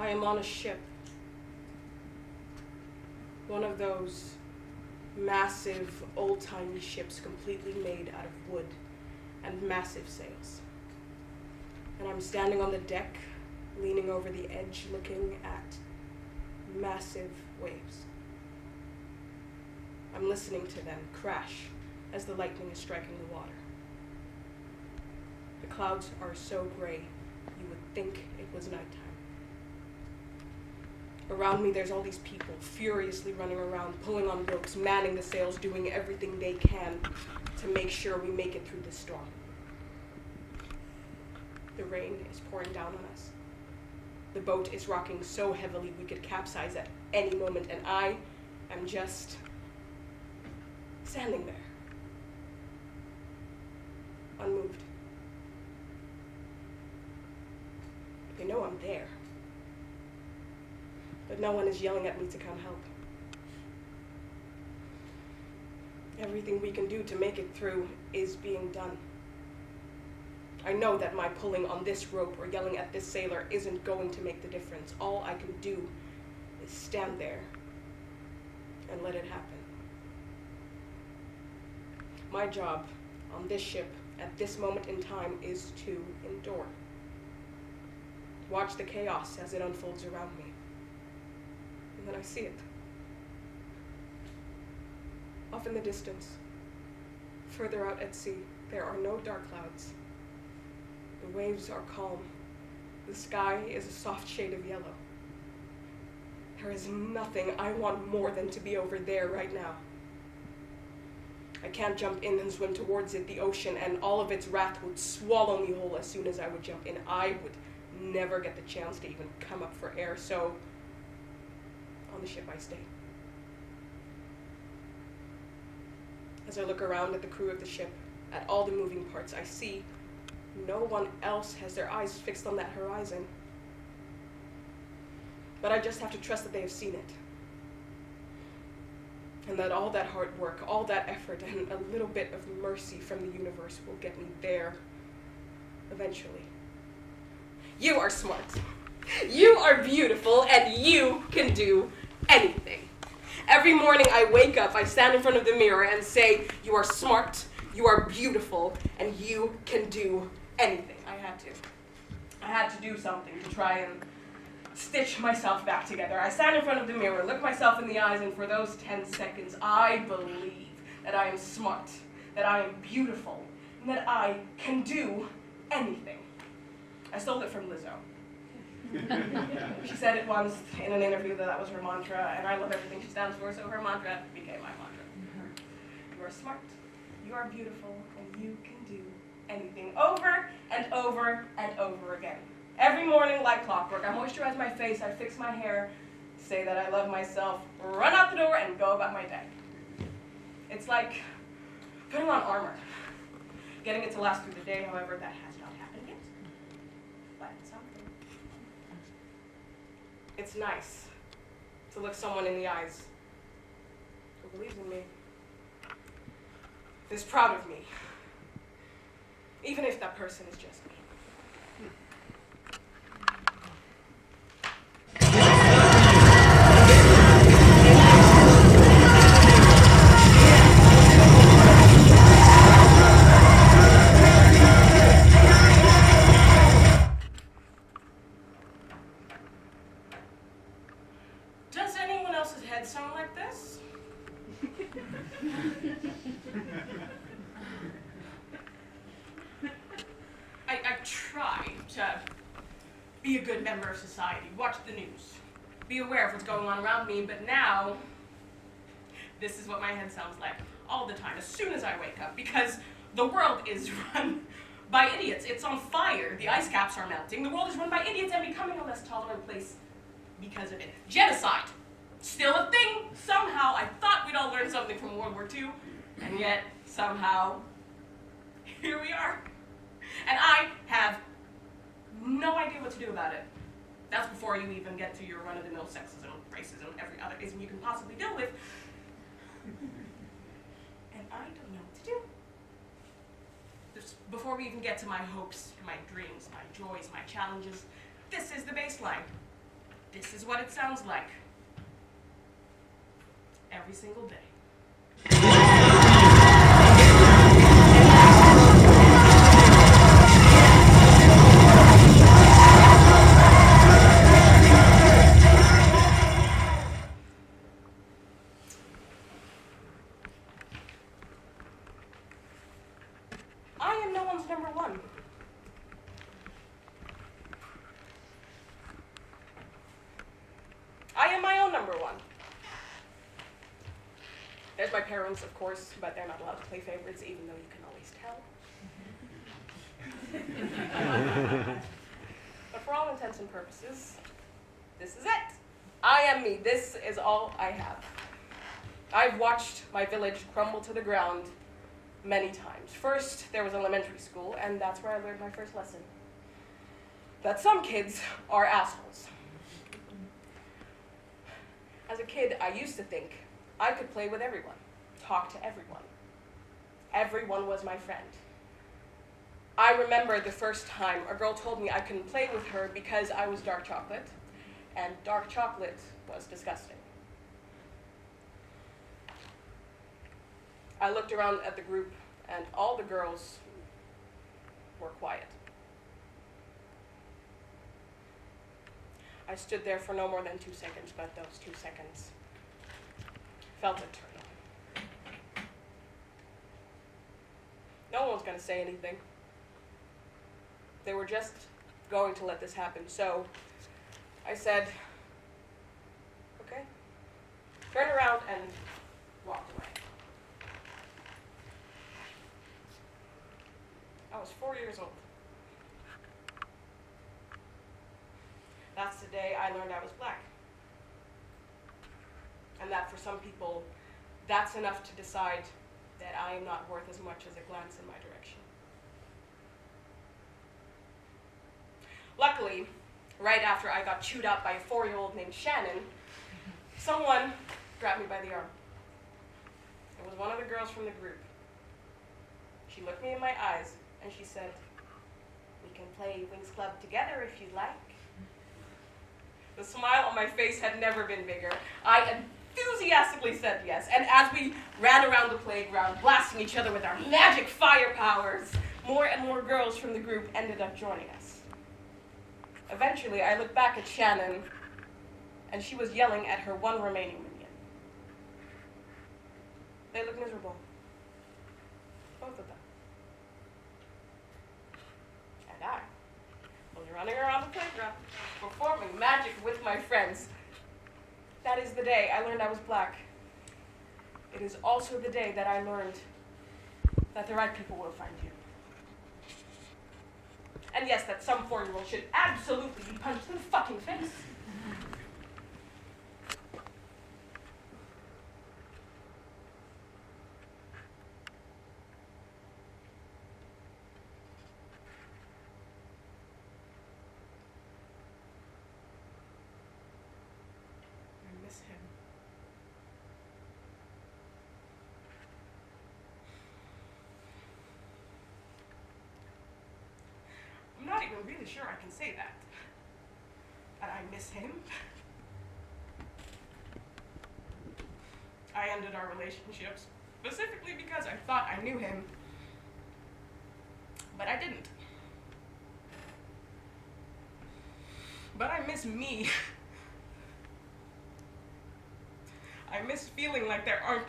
I am on a ship. One of those massive, old-timey ships completely made out of wood and massive sails. And I'm standing on the deck, leaning over the edge, looking at massive waves. I'm listening to them crash as the lightning is striking the water. The clouds are so gray, you would think it was nighttime. Around me, there's all these people furiously running around, pulling on ropes, manning the sails, doing everything they can to make sure we make it through the storm. The rain is pouring down on us. The boat is rocking so heavily we could capsize at any moment, and I am just standing there, unmoved. They know I'm there, but no one is yelling at me to come help. Everything we can do to make it through is being done. I know that my pulling on this rope or yelling at this sailor isn't going to make the difference. All I can do is stand there and let it happen. My job on this ship at this moment in time is to endure. Watch the chaos as it unfolds around me. And then I see it. Off in the distance, further out at sea, there are no dark clouds. The waves are calm. The sky is a soft shade of yellow. There is nothing I want more than to be over there right now. I can't jump in and swim towards it, the ocean, and all of its wrath would swallow me whole as soon as I would jump in. I would never get the chance to even come up for air, so on the ship I stay. As I look around at the crew of the ship, at all the moving parts, I see no one else has their eyes fixed on that horizon. But I just have to trust that they have seen it. And that all that hard work, all that effort, and a little bit of mercy from the universe will get me there eventually. You are smart. You are beautiful, and you can do anything. Every morning I wake up, I stand in front of the mirror and say, you are smart, you are beautiful, and you can do anything. I had to do something to try and stitch myself back together. I stand in front of the mirror, look myself in the eyes, and for those 10 seconds, I believe that I am smart, that I am beautiful, and that I can do anything. I stole it from Lizzo. She said it once in an interview that was her mantra, and I love everything she stands for, so her mantra became my mantra. You are smart, you are beautiful, and you can do anything over and over and over again. Every morning, like clockwork, I moisturize my face, I fix my hair, say that I love myself, run out the door, and go about my day. It's like putting on armor, getting it to last through the day, however, that has not happened yet, but it's something. It's nice to look someone in the eyes who believes in me, is proud of me, even if that person is just me. Does anyone else's head sound like this? I try to be a good member of society, watch the news, be aware of what's going on around me, but now, this is what my head sounds like all the time, as soon as I wake up, because the world is run by idiots. It's on fire, the ice caps are melting, the world is run by idiots and becoming a less tolerant place because of it. Genocide, still a thing, somehow. I thought we'd all learned something from World War II, and yet, somehow, here we are. And I have no idea what to do about it. That's before you even get to your run-of-the-mill sexism, racism, every other ism you can possibly deal with. And I don't know what to do. Before we even get to my hopes, my dreams, my joys, my challenges, this is the baseline. This is what it sounds like. Every single day. I am no one's number one. I am my own number one. There's my parents, of course, but they're not allowed to play favorites, even though you can always tell. But for all intents and purposes, this is it. I am me. This is all I have. I've watched my village crumble to the ground many times. First, there was elementary school, and that's where I learned my first lesson. That some kids are assholes. As a kid, I used to think I could play with everyone, talk to everyone. Everyone was my friend. I remember the first time a girl told me I couldn't play with her because I was dark chocolate, and dark chocolate was disgusting. I looked around at the group, and all the girls were quiet. I stood there for no more than 2 seconds, but those 2 seconds felt eternal. No one was going to say anything. They were just going to let this happen. So I said, okay, turned around and walked away. I was 4 years old. That's the day I learned I was black. And that for some people, that's enough to decide that I am not worth as much as a glance in my direction. Luckily, right after I got chewed up by a 4-year-old named Shannon, someone grabbed me by the arm. It was one of the girls from the group. She looked me in my eyes and she said, "We can play Wings Club together if you'd like." The smile on my face had never been bigger. I enthusiastically said yes, and as we ran around the playground, blasting each other with our magic fire powers, more and more girls from the group ended up joining us. Eventually, I looked back at Shannon, and she was yelling at her one remaining minion. They looked miserable. Both of them. And I was running around the playground, performing magic with my friends. That is the day I learned I was black. It is also the day that I learned that the right people will find you. And yes, that some 4-year-old should absolutely be punched in the fucking face. I miss him. I'm not even really sure I can say that. And I miss him. I ended our relationship specifically because I thought I knew him, but I didn't. But I miss me. I miss feeling like there aren't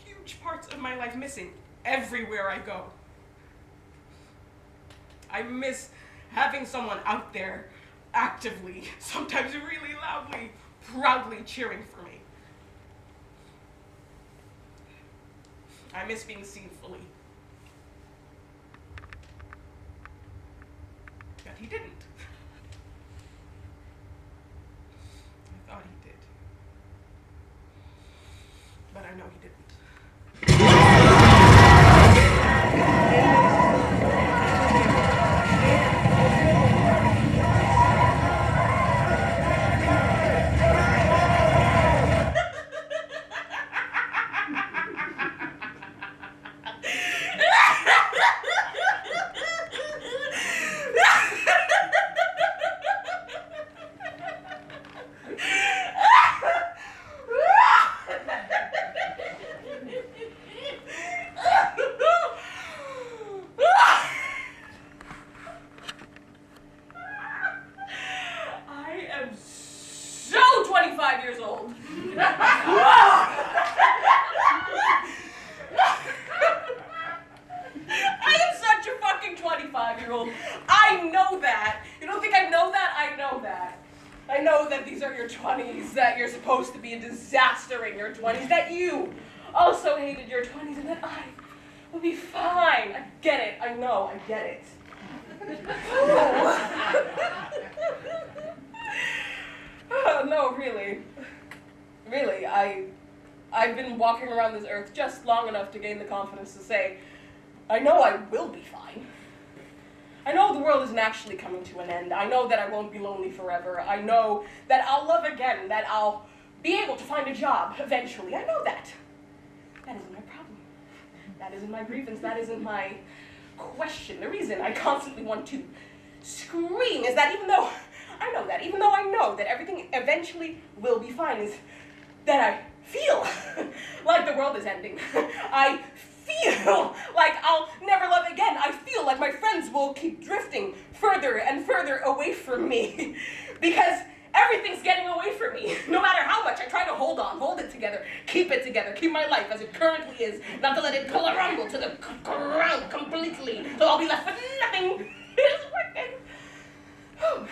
huge parts of my life missing everywhere I go. I miss having someone out there actively, sometimes really loudly, proudly cheering for me. I miss being seen fully. But he didn't. I thought he did. But I know he didn't. 25 years old. I am such a fucking 25-year-old. I know that. You don't think I know that? I know that. I know that these are your 20s, that you're supposed to be a disaster in your 20s, that you also hated your 20s, and that I will be fine. I get it. I know. I get it. Oh, no, really. Really, I've been walking around this earth just long enough to gain the confidence to say, I know I will be fine. I know the world isn't actually coming to an end. I know that I won't be lonely forever. I know that I'll love again, that I'll be able to find a job eventually. I know that. That isn't my problem. That isn't my grievance. That isn't my question. The reason I constantly want to scream is that even though I know that everything eventually will be fine, is that I feel like the world is ending. I feel like I'll never love again. I feel like my friends will keep drifting further and further away from me because everything's getting away from me. No matter how much I try to hold it together, keep my life as it currently is, not to let it crumble to the ground completely, so I'll be left with nothing. It's working.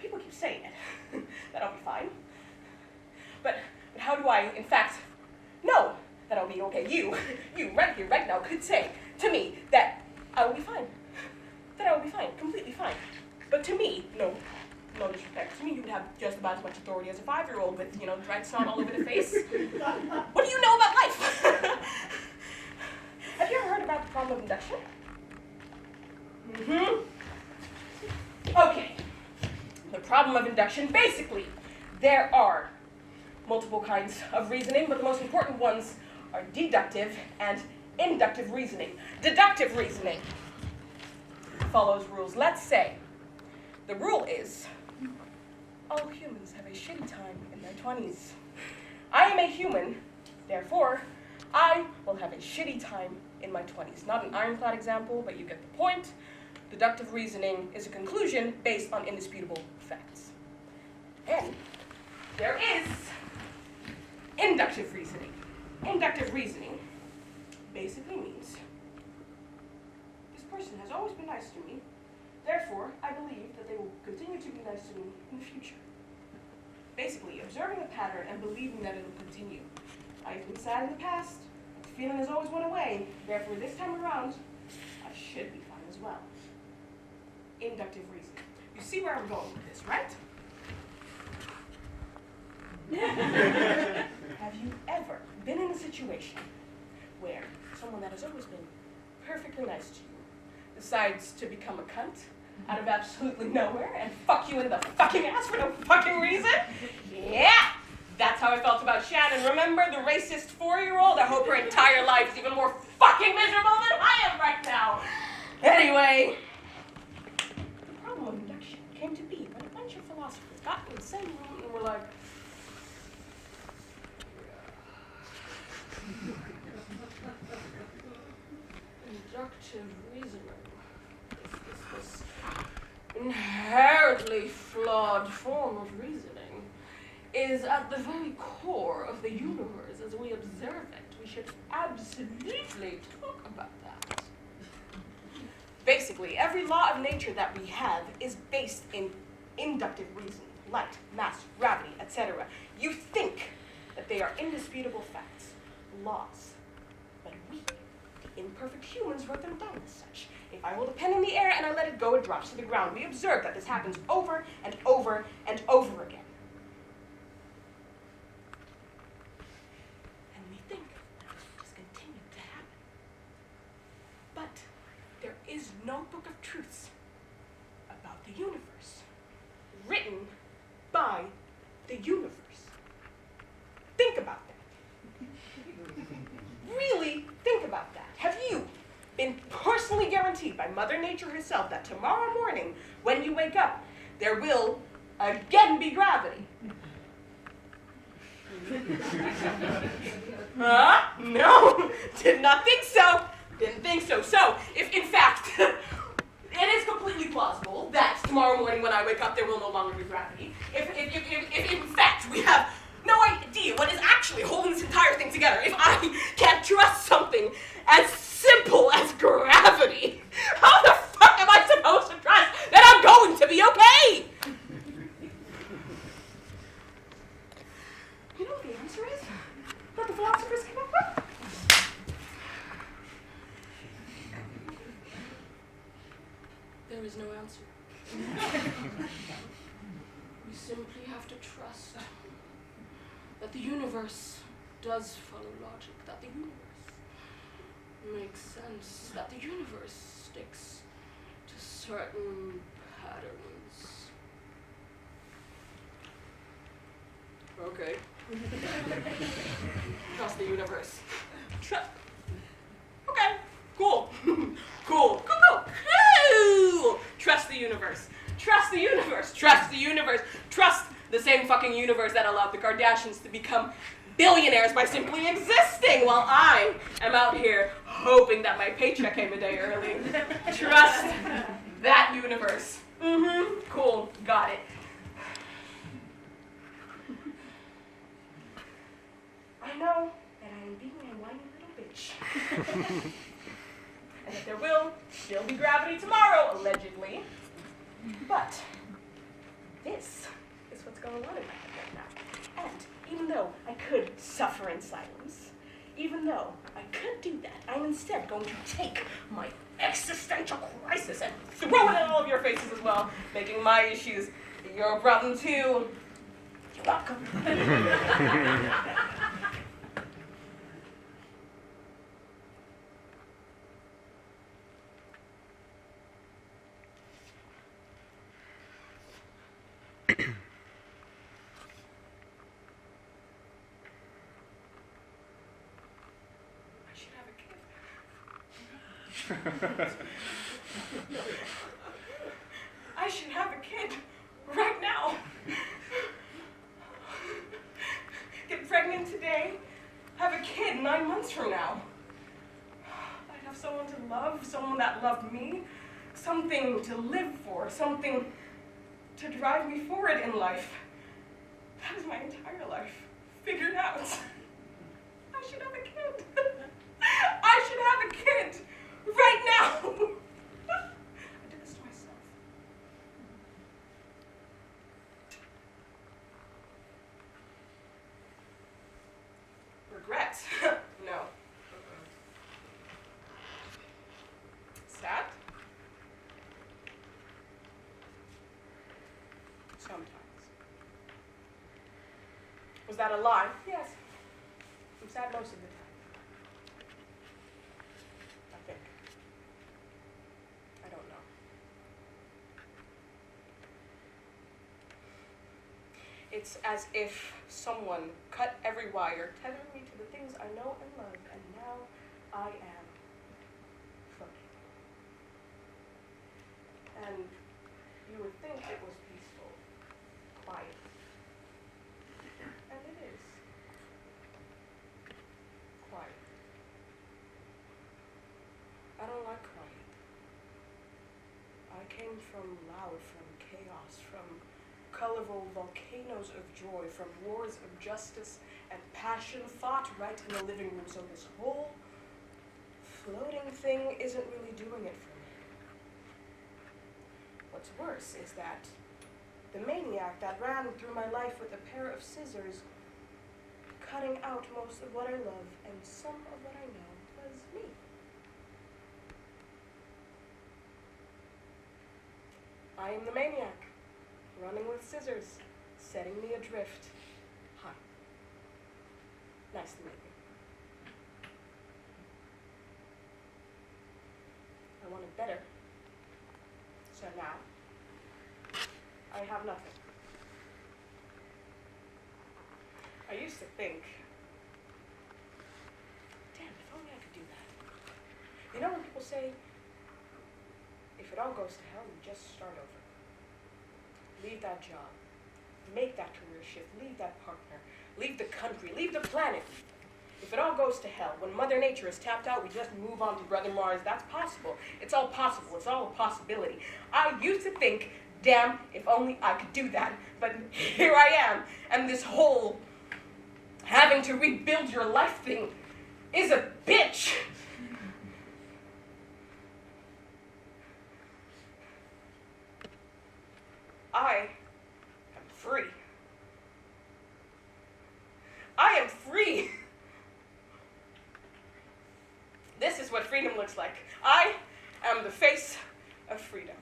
People keep saying it, that I'll be fine. But how do I, in fact, know that I'll be okay? You right here, right now, could say to me that I will be fine. That I will be fine, completely fine. But to me, no disrespect, to me you would have just about as much authority as a 5-year-old with, dried snot all over the face. What do you know about life? Have you ever heard about the problem of induction? Okay. The problem of induction, basically, there are multiple kinds of reasoning, but the most important ones are deductive and inductive reasoning. Deductive reasoning follows rules. Let's say the rule is all humans have a shitty time in their 20s. I am a human, therefore I will have a shitty time in my 20s. Not an ironclad example, but you get the point. Deductive reasoning is a conclusion based on indisputable facts. And there is inductive reasoning. Inductive reasoning basically means this person has always been nice to me, therefore I believe that they will continue to be nice to me in the future. Basically, observing a pattern and believing that it will continue. I've been sad in the past, the feeling has always went away, therefore this time around, I should be fine as well. Inductive reasoning. You see where I'm going with this, right? Have you ever been in a situation where someone that has always been perfectly nice to you decides to become a cunt out of absolutely nowhere and fuck you in the fucking ass for no fucking reason? Yeah! That's how I felt about Shannon. Remember the racist 4-year-old? I hope her entire life is even more fucking miserable than I am right now. Anyway, the problem of induction came to be when a bunch of philosophers got in the same room and were like, inductive reasoning is this inherently flawed form of reasoning is at the very core of the universe as we observe it. We should absolutely talk about that. Basically, every law of nature that we have is based in inductive reasoning. Light, mass, gravity, etc. You think that they are indisputable facts, laws. But we, the imperfect humans, wrote them down as such. If I hold a pen in the air and I let it go, it drops to the ground. We observe that this happens over and over and over again. And we think that this will just continue to happen. But there is no book of truths about the universe, written by the universe. Think about that. Really think about that. Have you been personally guaranteed by Mother Nature herself that tomorrow morning, when you wake up, there will again be gravity? Huh? No, did not think so. Didn't think so. So, if in fact, It is completely plausible that tomorrow morning when I wake up there will no longer be gravity. If in fact we have no idea what is actually holding this entire thing together, if I can't trust something as simple as gravity, how the fuck am I supposed to trust that I'm going to be okay? You know what the answer is? What the philosophers came up with? There is no answer. We simply have to trust that the universe does follow logic, that the universe makes sense, that the universe sticks to certain patterns. Okay. Trust the universe. Okay. Cool. Cool. Trust the universe. Trust the universe. Trust the universe. Trust the same fucking universe that allowed the Kardashians to become billionaires by simply existing while I am out here hoping that my paycheck came a day early. Trust that universe. Cool. Got it. I know that I am being a whiny little bitch. And that there will still be gravity tomorrow, allegedly. But this is what's going on in my head right now. And even though I could suffer in silence, even though I could do that, I'm instead going to take my existential crisis and throw it in all of your faces as well, making my issues your problem too. You're welcome. I should have a kid right now. Get pregnant today, have a kid 9 months from now. I'd have someone to love, someone that loved me, something to live for, something to drive me forward in life. That is my entire life figured out. I should have a kid. I should have a kid. Right now! I did this to myself. Regret? No. Sad? Sometimes. Was that a lie? Yes. I'm sad most of the time. It's as if someone cut every wire, tethering me to the things I know and love, and now I am floating. And you would think it was peaceful, quiet. And it is. Quiet. I don't like quiet. I came from loud, from chaos, from colorful volcanoes of joy, from wars of justice and passion fought right in the living room. So this whole floating thing isn't really doing it for me. What's worse is that the maniac that ran through my life with a pair of scissors, cutting out most of what I love and some of what I know, was me. I am the maniac. Running with scissors, setting me adrift. Hi. Nice to meet you. I wanted better. So now, I have nothing. I used to think, damn, if only I could do that. You know when people say, if it all goes to hell, you just start over. Leave that job, make that career shift, leave that partner, leave the country, leave the planet. If it all goes to hell, when Mother Nature is tapped out, we just move on to Brother Mars. That's possible. It's all possible. It's all a possibility. I used to think, damn, if only I could do that. But here I am, and this whole having to rebuild your life thing is a bitch. I am free. I am free. This is what freedom looks like. I am the face of freedom.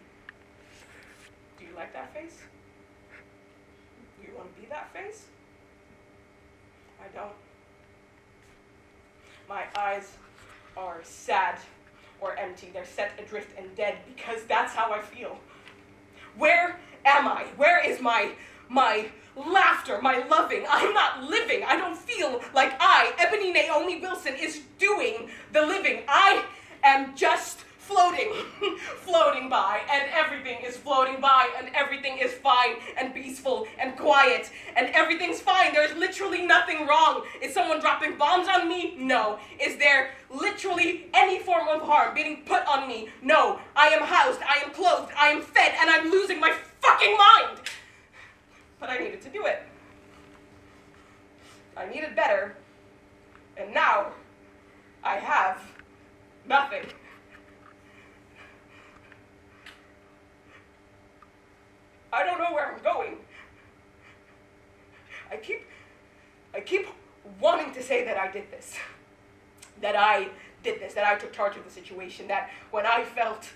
Do you like that face? Do you want to be that face? I don't. My eyes are sad or empty. They're set adrift and dead because that's how I feel. Where am I? Where is my laughter, my loving? I'm not living. I don't feel like Ebony Naomi Wilson, is doing the living. I am just floating, floating by, and everything is floating by, and everything is fine, and peaceful, and quiet, and everything's fine. There's literally nothing wrong. Is someone dropping bombs on me? No. Is there literally any form of harm being put on me? No. I am housed, I am clothed, I am fed, and I'm losing my fucking mind! But I needed to do it. I needed better, and now I have nothing. I don't know where I'm going. I keep wanting to say that I did this. That I took charge of the situation, that when I felt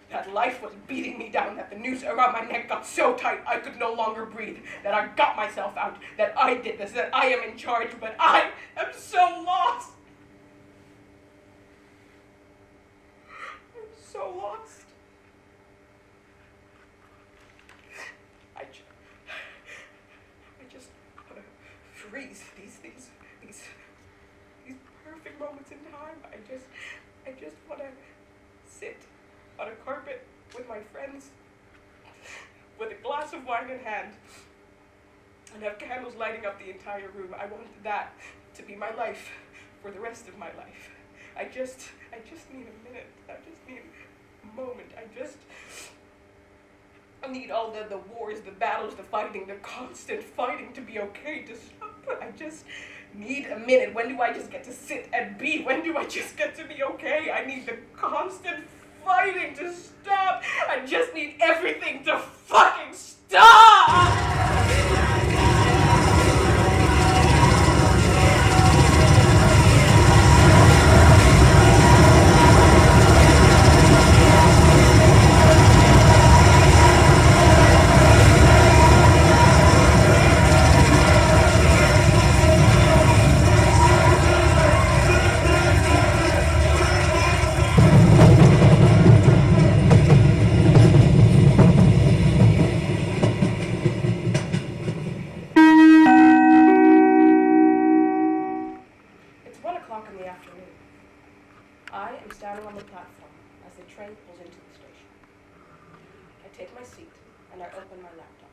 that life was beating me down, that the noose around my neck got so tight I could no longer breathe, that I got myself out, that I did this, that I am in charge, but I am so lost. I'm so lost. I just want to freeze these perfect moments in time. I just want to sit on a carpet with my friends, with a glass of wine in hand, and have candles lighting up the entire room. I want that to be my life for the rest of my life. I just need a minute. I just need a moment. I need all the wars, the battles, the fighting, the constant fighting to be okay, to stop. I just need a minute. When do I just get to sit and be? When do I just get to be okay? I need the constant fighting to stop. I just need everything to fucking stop! Standing on the platform as the train pulls into the station. I take my seat and I open my laptop.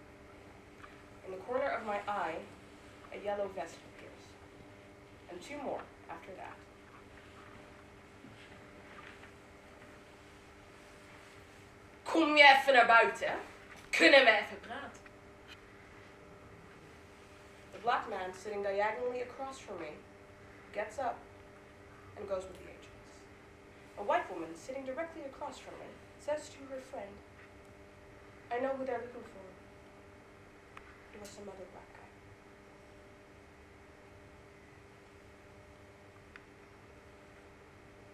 In the corner of my eye, a yellow vest appears, and two more after that. Kom je even naar buiten? Kunnen we even praten? The black man sitting diagonally across from me gets up and goes with the agents. A white woman sitting directly across from me says to her friend, I know who they're looking for. It was some other black guy.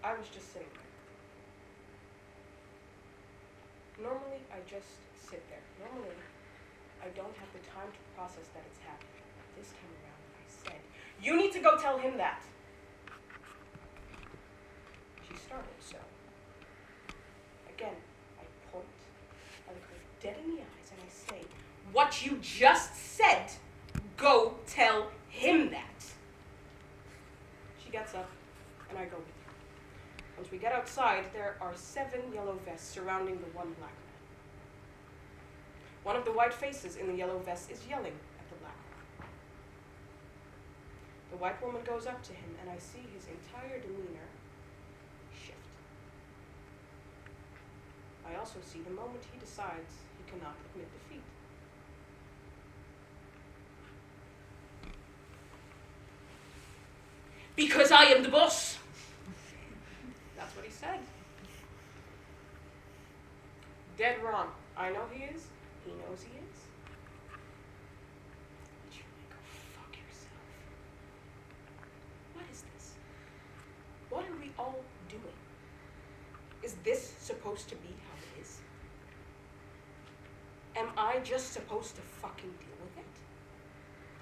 I was just sitting there. Normally, I just sit there. Normally, I don't have the time to process that it's happening. This time around, I said, you need to go tell him that. She started, so. Again, I point, I look her dead in the eyes, and I say, what you just said, go tell him that. She gets up, and I go with her. Once we get outside, there are 7 yellow vests surrounding the one black man. One of the white faces in the yellow vest is yelling at the black man. The white woman goes up to him, and I see his entire demeanor shift. I also see the moment he decides he cannot admit defeat. Because I am the boss. That's what he said. Dead wrong. I know he is. He knows he is. But you may go fuck yourself. What is this? What are we all doing? Is this supposed to be how it is? Am I just supposed to fucking deal with it?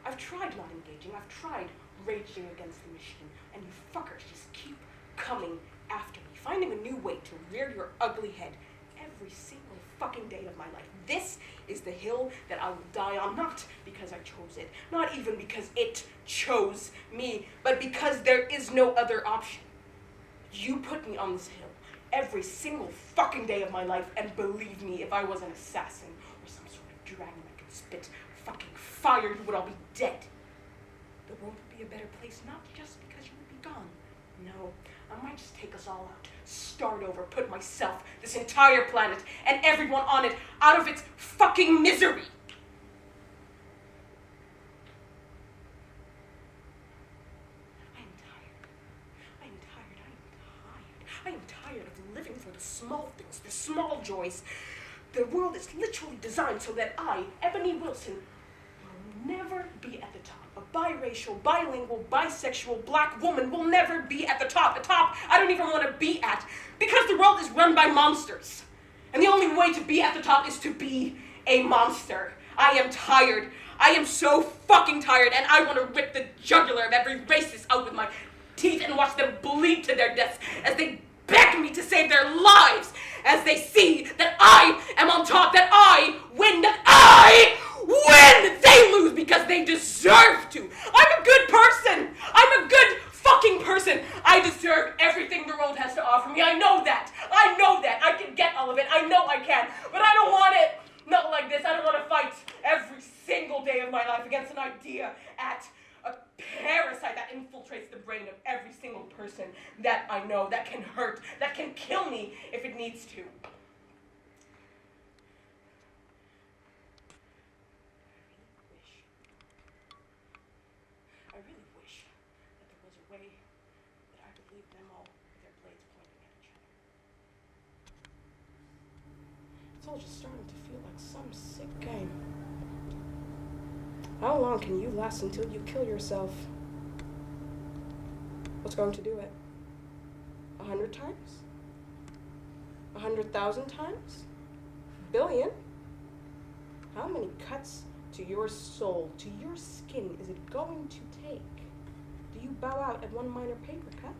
I've tried not engaging. I've tried raging against the machine, and you fuckers just keep coming after me, finding a new way to rear your ugly head every single fucking day of my life. This is the hill that I will die on, not because I chose it, not even because it chose me, but because there is no other option. You put me on this hill every single fucking day of my life, and believe me, if I was an assassin or some sort of dragon that could spit fucking fire, you would all be dead. The world would be a better place, not just because you would be gone. No, I might just take us all out, start over, put myself, this entire planet, and everyone on it out of its fucking misery. I am tired of living for the small things, the small joys. The world is literally designed so that I, Ebony Wilson, will never be at the top. A biracial, bilingual, bisexual, black woman will never be at the top. A top I don't even want to be at, because the world is run by monsters. And the only way to be at the top is to be a monster. I am tired. I am so fucking tired, and I want to rip the jugular of every racist out with my teeth and watch them bleed to their deaths as they beg me to save their lives, as they see that I am on top, that I win, they lose because they deserve to. I'm a good person. I'm a good fucking person. I deserve everything the world has to offer me. I know that. I can get all of it. I know I can, but I don't want it. Not like this. I don't want to fight every single day of my life against an idea at a parasite that infiltrates the brain of every single person that I know, that can hurt, that can kill me if it needs to. I really wish that there was a way that I could leave them all with their blades pointing at each other. It's all just starting to feel like some sick game. How long can you last until you kill yourself? What's going to do it? 100 times? 100,000 times? Billion? How many cuts to your soul, to your skin, is it going to take? Do you bow out at one minor paper cut?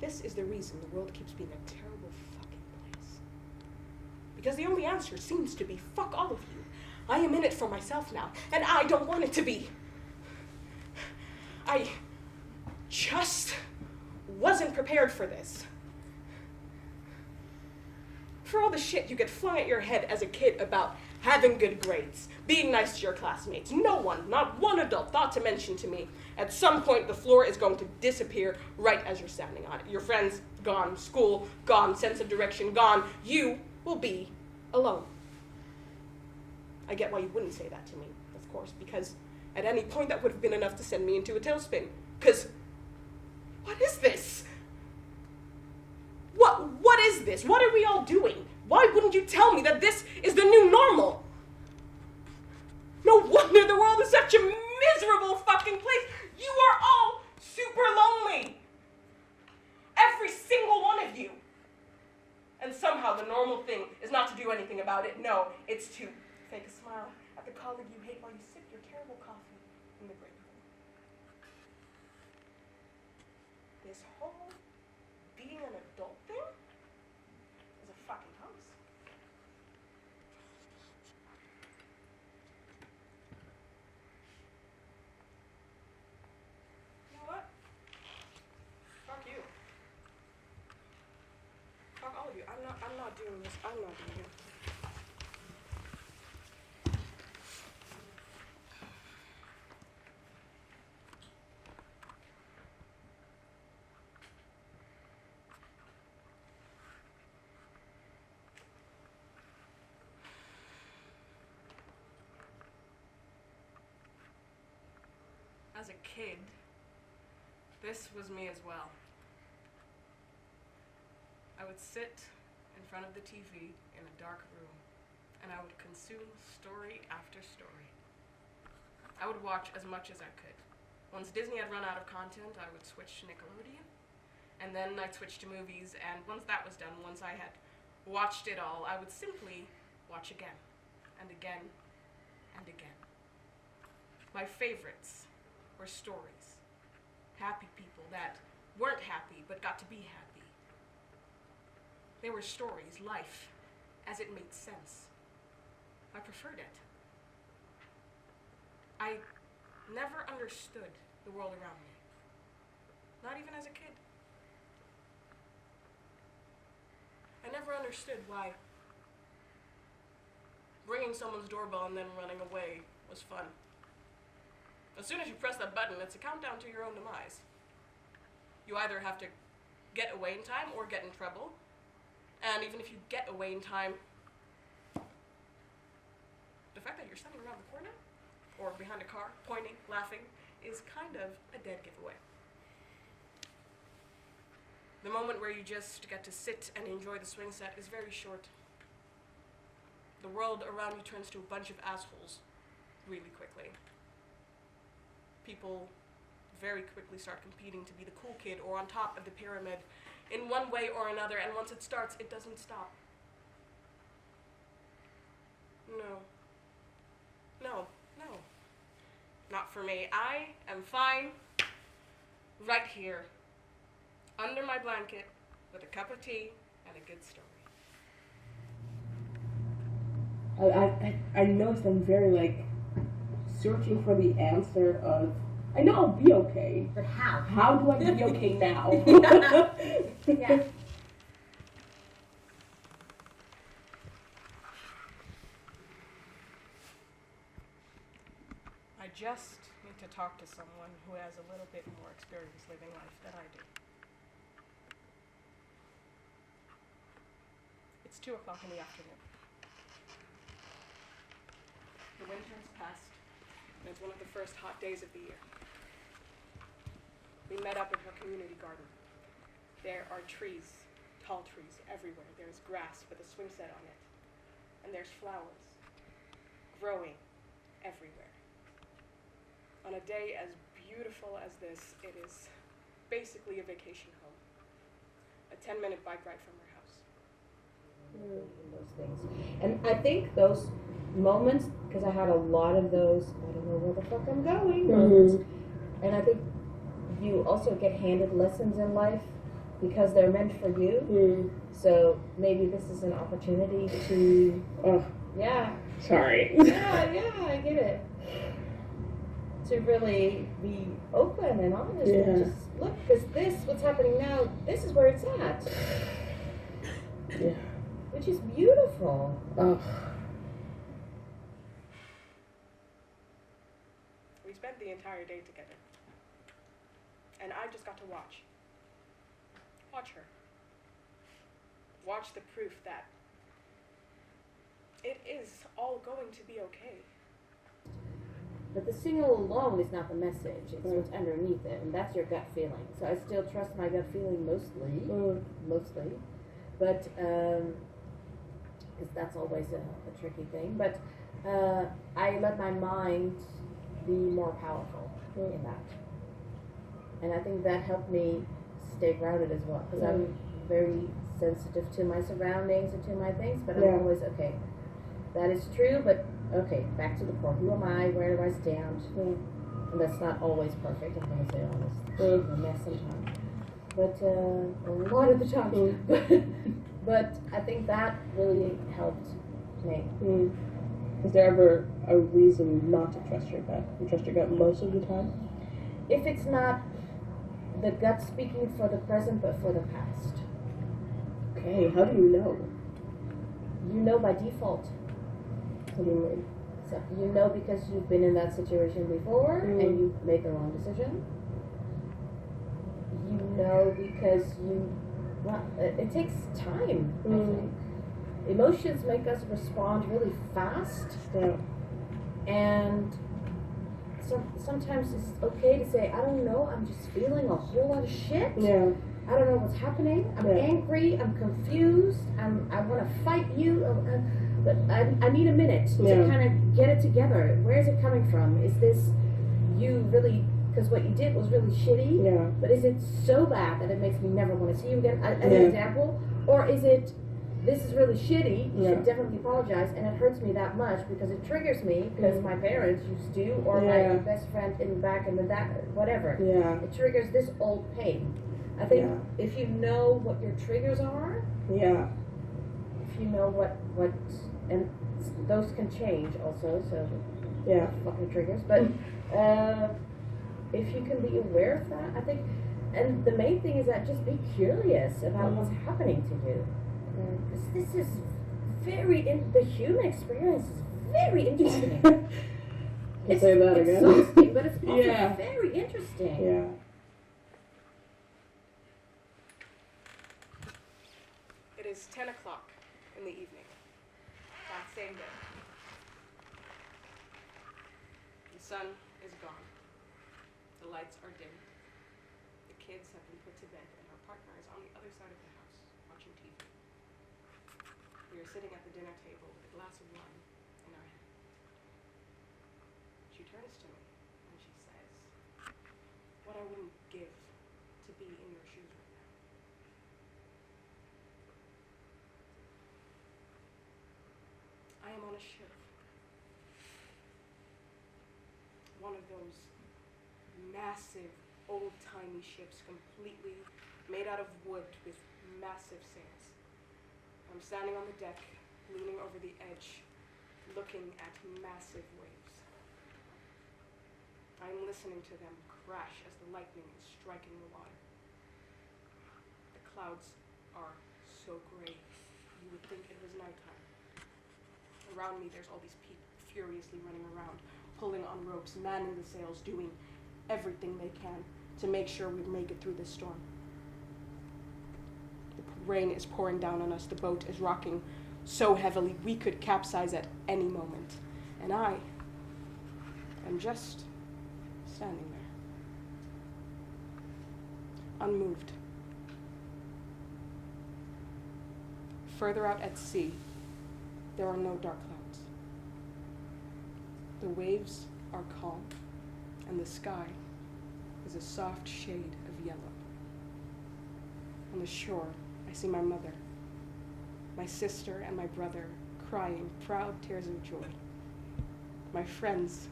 This is the reason the world keeps being a terrible fucking place. Because the only answer seems to be fuck all of you. I am in it for myself now, and I don't want it to be. I just wasn't prepared for this. For all the shit you get flung at your head as a kid about having good grades, being nice to your classmates, no one, not one adult, thought to mention to me, at some point the floor is going to disappear right as you're standing on it. Your friends gone, school gone, sense of direction gone. You will be alone. I get why you wouldn't say that to me, of course, because at any point that would have been enough to send me into a tailspin. Because, what is this? What is this? What are we all doing? Why wouldn't you tell me that this is the new normal? No wonder the world is such a miserable fucking place. You are all super lonely. Every single one of you. And somehow the normal thing is not to do anything about it. No, it's to fake a smile at the colleague you hate while you sip your terrible coffee in the break room. This whole being an adult thing is a fucking hoax. You know what? Fuck you. Fuck all of you. I'm not doing this. I'm not doing it. As a kid, this was me as well. I would sit in front of the TV in a dark room, and I would consume story after story. I would watch as much as I could. Once Disney had run out of content, I would switch to Nickelodeon, and then I'd switch to movies, and once that was done, once I had watched it all, I would simply watch again, and again, and again. My favorites were stories. Happy people that weren't happy, but got to be happy. They were stories, life, as it made sense. I preferred it. I never understood the world around me. Not even as a kid. I never understood why ringing someone's doorbell and then running away was fun. As soon as you press that button, it's a countdown to your own demise. You either have to get away in time or get in trouble. And even if you get away in time, the fact that you're standing around the corner or behind a car, pointing, laughing, is kind of a dead giveaway. The moment where you just get to sit and enjoy the swing set is very short. The world around you turns to a bunch of assholes really quickly. People very quickly start competing to be the cool kid or on top of the pyramid in one way or another, and once it starts, it doesn't stop. No. No. No. Not for me. I am fine right here, under my blanket, with a cup of tea and a good story. I noticed I'm very, like, searching for the answer of, I know I'll be okay. But how? How do I be okay now? Yeah. I just need to talk to someone who has a little bit more experience living life than I do. It's 2 o'clock in the afternoon. The winter has passed, and it's one of the first hot days of the year. We met up in her community garden. There are trees, tall trees, everywhere. There's grass with a swing set on it. And there's flowers growing everywhere. On a day as beautiful as this, it is basically a vacation home. A 10-minute bike ride from her house. Those things. And I think those moments, because I had a lot of those, I don't know where the fuck I'm going moments. And I think you also get handed lessons in life because they're meant for you. So maybe this is an opportunity to, Sorry. yeah, I get it. To really be open and honest and just look, because what's happening now, this is where it's at. Yeah. Which is beautiful. We spent the entire day together. And I just got to watch. Watch her. Watch the proof that it is all going to be okay. But the single alone is not the message. It's what's underneath it, and that's your gut feeling. So I still trust my gut feeling mostly. But, because that's always a tricky thing. But I let my mind be more powerful in that. And I think that helped me stay grounded as well. Because I'm very sensitive to my surroundings and to my things. But I'm always, okay, that is true, but okay, back to the core. Who am I? Where do I stand? And that's not always perfect, I'm going to say honest. I'm a mess sometimes. But a lot of the time. But I think that really helped me. Is there ever a reason not to trust your gut? You trust your gut most of the time? If it's not the gut speaking for the present, but for the past. Okay, how do you know? You know by default. What do you mean? So you know because you've been in that situation before and you made the wrong decision. You know because it takes time, I think. Emotions make us respond really fast. Yeah. And sometimes it's okay to say, I don't know, I'm just feeling a whole lot of shit. Yeah. I don't know what's happening. I'm angry. I'm confused. I want to fight you. But I need a minute to kind of get it together. Where is it coming from? Is this you really, because what you did was really shitty, but is it so bad that it makes me never want to see you again? As an example. Or is it, this is really shitty, you should definitely apologize, and it hurts me that much because it triggers me because my parents used to, or my best friend back in the whatever. Yeah. It triggers this old pain. I think if you know what your triggers are, if you know what, and those can change also, so fucking triggers, but if you can be aware of that, I think, and the main thing is that just be curious about what's happening to you, because this is the human experience is very interesting. It's say that again. Exhausting, but it's also very interesting. Yeah. It is 10 o'clock in the evening, that same day. The sun is gone. The lights are dim. The kids have been put to bed, and our partner is on the other side of the house, watching TV. We are sitting at the dinner table with a glass of wine in our hand. She turns to me, and she says, "What I wouldn't give to be in your shoes right now." I am on a ship. One of those massive, old-timey ships, completely made out of wood with massive sails. I'm standing on the deck, leaning over the edge, looking at massive waves. I am listening to them crash as the lightning is striking the water. The clouds are so gray, you would think it was nighttime. Around me, there's all these people furiously running around, pulling on ropes, manning the sails, doing everything they can to make sure we make it through this storm. The rain is pouring down on us. The boat is rocking so heavily we could capsize at any moment. And I am just standing there, unmoved. Further out at sea, there are no dark clouds. The waves are calm, and the sky is a soft shade of yellow. On the shore, I see my mother, my sister, and my brother crying proud tears of joy. My friends,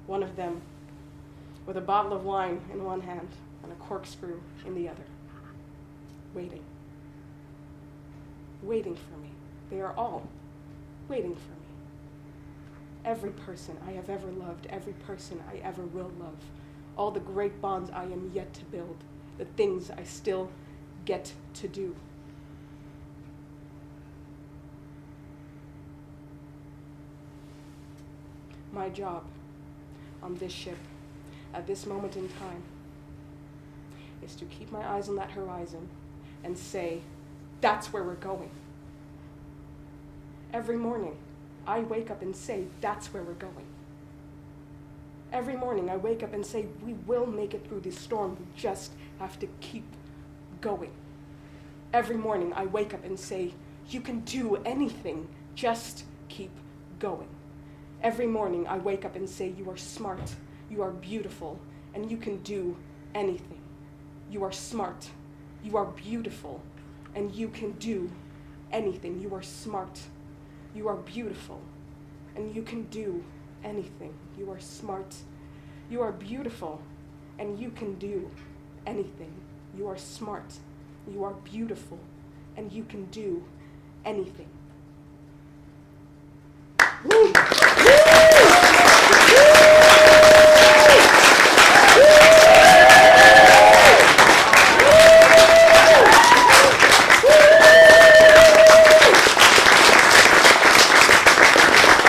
one of them with a bottle of wine in one hand and a corkscrew in the other, waiting for me. They are all waiting for me. Every person I have ever loved, every person I ever will love, all the great bonds I am yet to build, the things I still get to do. My job on this ship, at this moment in time, is to keep my eyes on that horizon and say, that's where we're going. Every morning, I wake up and say, that's where we're going. Every morning, I wake up and say, we will make it through this storm. We just have to keep going. Every morning, I wake up and say, you can do anything. Just keep going. Every morning, I wake up and say, you are smart, you are beautiful, and you can do anything. You are smart, you are beautiful, and you can do anything. You are smart, you are beautiful, and you can do anything. You are smart, you are beautiful, and you can do anything. You are smart, you are beautiful, and you can do anything.